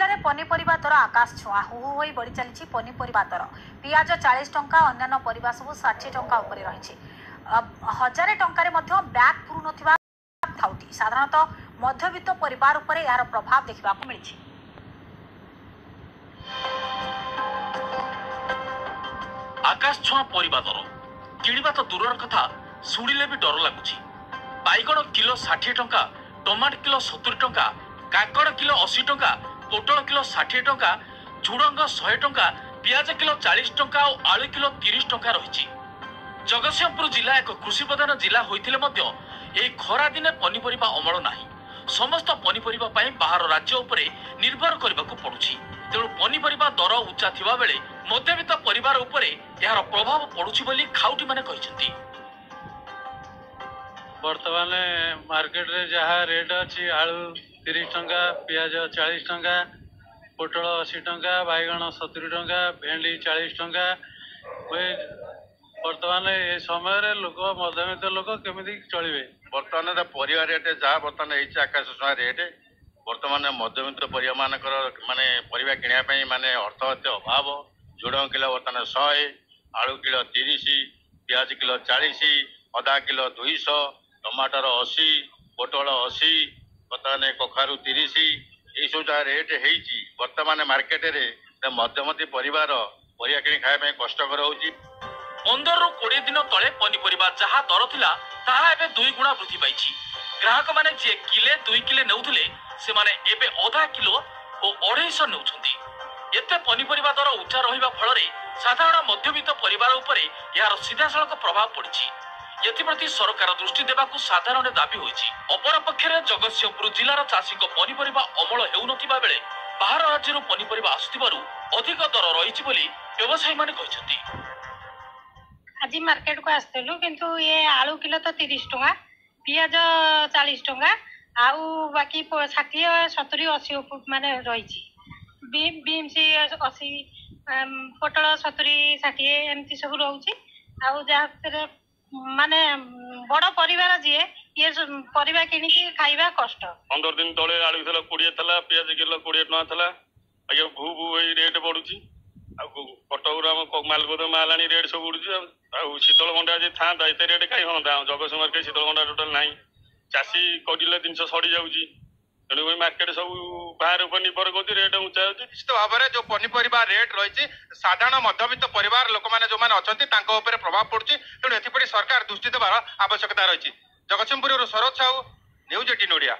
जिले में पनीपरिया दर आकाश छुआ हु हु होई बढ़ी चली पनीपरिया दर पियाज 40 टंका अन्य परिबा सब 60 टंका उपरे रही 1000 टंकार बैग पुरु नथाउटी साधारणतः मध्यवित्त परिवार उपरे यार प्रभाव देखा मिली। आकाश छुआ परिबा दर किणवा तो दूर कथा शुणिले भी डर लगुच। बैगण किलो 60 टंका, टमाटो किलो 70 टंका, काकड़ किलो 80 टंका, पोटल किलो 60 टंका, झुडंग 100 टंका, पियाज किलो 40 टंका और आलू किलो 30 टंका रही। जगतसिंहपुर जिला एक कृषि प्रधान जिला होइथिले मध्य एही खरा दिने पनीपरिबा अमल नाही। समस्त पनीपरिबा पई बाहर राज्य उपरे निर्भर करबाकू पड़ुछि। तेणु पनीपरिबा दर उच्चा थिबा बेले मध्यवित्त परिवार उपरे यार प्रभाव पड़ुछि बोली खाउटी माने कहिसंती। वर्तमान मार्केट रे जहाँ रेट अच्छी आलू 30 टंका, पियाज 40 टंका, पोटल 80 टंका, बैगण 70 टंका, भेंडी 40 टंका। वर्तमान ये समय लोक मध्यवित्त लोक केमी चलिए। बर्तमान परिवा रेट जहाँ बर्तमान ये आकाश छुआ रेट बर्तमान मध्यवित्त परिवार मानकर माने परिवा किणा माने अर्थ अभाव। झुडंग किलो बर्तमान 100, आलू किलो 30, पियाज किलो 40, अदा किलो 200, टमाटर 80, पोटल 80, बर्तमान कखारू 30 यही सब जहाँ रेट होती बर्तमान मार्केट रे मध्यमती परिवार परिवा किणी खाया कष्टकर होगी। 15 ରୁ 20 दिन तले पनीपरिबा जहाँ दर थिला ताहा एबे 2 गुणा वृद्धि पाइछि। ग्राहक माने जे किले 2 किले नेउथले से माने एबे आधा किलो और 250 नेउछंती। एते पनीपरिबा दर उच्चा रहिबा फଳରେ साधारण मध्यवित्त परिवार उपरे यार सीधासळख प्रभाव पड़िछि। एथिप्रति सरकार दृष्टि देबाकू साधारण दाबी होइछि। अपरपक्षरे जगतसिंहपुर जिलार चाषीक पनीपरिबा अमल हेउनथिबा बेले बाहर राज्यରୁ पनीपरिबा आसुथिबारु अधिक दर रहिछि बोली व्यवसायी माने कहिसंती। आज मार्केट को आसलु किंतु ये आलू किलो तो 30 टंका, पियाज 40 टंका, आउ बाकी 60 70 80 माने रही। बीन्स 80, पोटल 70 60 एमती सब रोचे। आउ जहाँ माने बड़ परिवार जी ये परिवा किनिकी खाइबा कष्ट। 15 दिन तले आलू किलो 20 था, पियाज किलो 20 टंका था। आगे भू भू रेट बढ़ुची। कटक मालगोद माल आनी रेट सब उड़ू। शीतल भंडार जी था एत रेट कहीं हाँ जगतसिंह मार्केट शीतल भंडार टोटाल ना। चाषी कटिले जिन सड़ी जाऊँगी तेणु मार्केट सब बाहर उपर निर्भर कर रेट उच्चा हो। निश्चित भाव में जो पनीपरिया रेट रही साधारण मध्यवित्त परिवार लोक मैंने जो मैंने अच्छा प्रभाव पड़ुछि। तेणु एथि सरकार दृष्टि देवार आवश्यकता रही। जगतसिंहपुर सरोज साहू, न्यूज 18 ओडिया।